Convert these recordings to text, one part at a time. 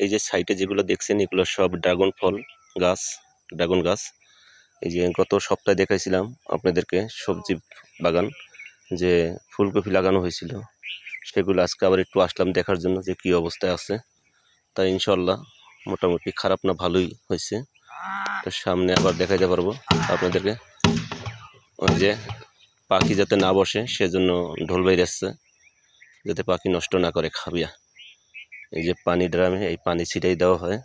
এই যে সাইডে যেগুলো দেখছেন এগুলো সব ড্রাগন ফল গাছ, ড্রাগন গাছ। এই যে গত সপ্তাহে দেখাইছিলাম আপনাদেরকে সবজি বাগান যে ফুলকপি লাগানো হয়েছিল, সেগুলো আজকে আবার একটু আসলাম দেখার জন্য যে কী অবস্থায় আছে। তাই ইনশাল্লাহ মোটামুটি খারাপ না, ভালোই হয়েছে। তো সামনে আবার দেখাইতে পারবো আপনাদেরকে। ওই যে পাখি যাতে না বসে সেজন্য ঢোল বাইরে আসছে, যাতে পাখি নষ্ট না করে খাবিয়া। এই যে পানি ড্রামে এই পানি ছিটাই দেওয়া হয়।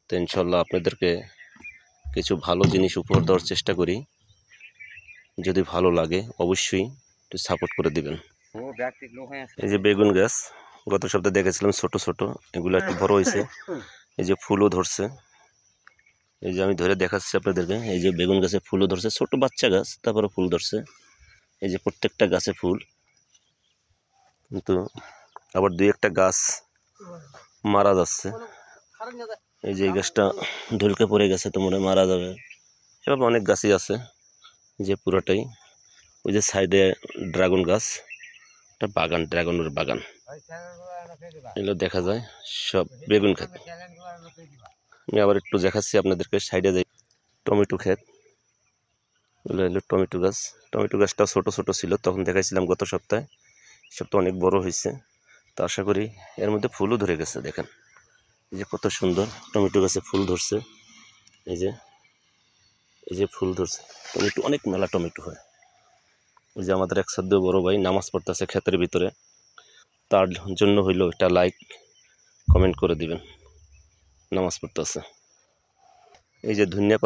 তো ইনশাল্লাহ আপনাদেরকে কিছু ভালো জিনিস উপহার দেওয়ার চেষ্টা করি। যদি ভালো লাগে অবশ্যই একটু সাপোর্ট করে দিবেন। এই যে বেগুন গাছ গত সপ্তাহে দেখেছিলাম ছোট ছোট, এগুলো একটু বড় হয়েছে। এই যে ফুলও ধরছে, এই যে আমি ধরে দেখাচ্ছি আপনাদেরকে। এই যে বেগুন গাছে ফুলও ধরছে, ছোট বাচ্চা গাছ, তারপরে ফুল ধরছে। এই যে প্রত্যেকটা গাছে ফুল, কিন্তু আবার দুই একটা গাছ মারা যাচ্ছে। এই যে এই গাছটা ঢুলকে পড়ে গেছে, তো মনে মারা যাবে। এভাবে অনেক গাছই আছে যে পুরোটাই। ওই যে সাইডে ড্রাগন গাছ, একটা বাগান, ড্রাগনের বাগান এগুলো দেখা যায়। সব বেগুন ক্ষেত। আমি আবার একটু দেখাচ্ছি আপনাদেরকে, সাইডে যাই টমেটো ক্ষেত, এগুলো হলো টমেটো গাছ। টমেটো গাছটা ছোট ছোট ছিল তখন দেখাইছিলাম গত সপ্তাহে, সব তো অনেক বড় হয়েছে। তো আশা করি এর মধ্যে ফুলও ধরে গেছে। দেখেন এই যে কত সুন্দর টমেটো গাছে ফুল ধরছে। এই যে ফুল ধরছে, টমেটো অনেক মেলা টমেটো হয়। ওই যে আমাদের এক শ্রদ্ধেয় বড় ভাই নামাজ পড়তেছে ক্ষেতের ভিতরে, তার জন্য হইলো এটা লাইক কমেন্ট করে দিবেন, নামাজ পড়তেছে। এই যে ধনিয়া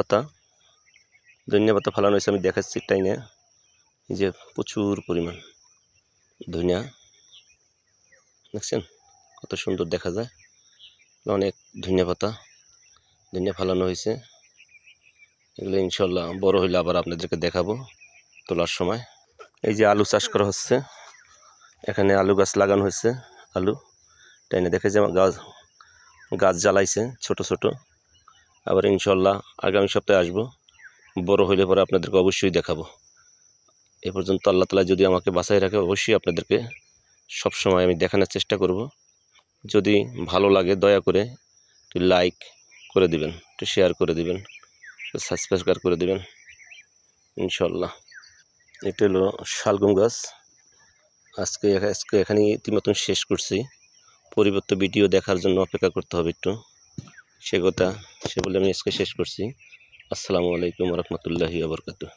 পাতা ফালানো হয়েছে, আমি দেখাচ্ছি টাইনে। এই যে প্রচুর পরিমাণ ধনিয়া, দেখছেন কত সুন্দর দেখা যায়। অনেক ধনিয়া ফালানো হয়েছে। এগুলো ইনশাল্লাহ বড় হইলে আবার আপনাদেরকে দেখাবো তোলার সময়। এই যে আলু চাষ করা হচ্ছে, এখানে আলু গাছ লাগানো হয়েছে। আলু টাইনে দেখে যে গাছ জ্বালাইছে ছোট ছোট। আবার ইনশাল্লাহ আগামী সপ্তাহে আসবো, বড় হইলে পরে আপনাদেরকে অবশ্যই দেখাবো। এ পর্যন্ত আল্লাহ তাআলা যদি আমাকে বাঁচাই রাখে, অবশ্যই আপনাদেরকে সবসময় আমি দেখানোর চেষ্টা করব। যদি ভালো লাগে দয়া করে একটু লাইক করে দিবেন, একটু শেয়ার করে দিবেন, সাবস্ক্রাইব করে দিবেন ইনশাল্লাহ। এটা হলো শালগম গাছ। আজকে এখানেই ইতিমধ্যে শেষ করছি। পরিবর্তিত ভিডিও দেখার জন্য অপেক্ষা করতে হবে একটু, সে বলে আমি আজকে শেষ করছি। আসসালামু আলাইকুম ওয়া রাহমাতুল্লাহি ওয়া বারাকাতুহু।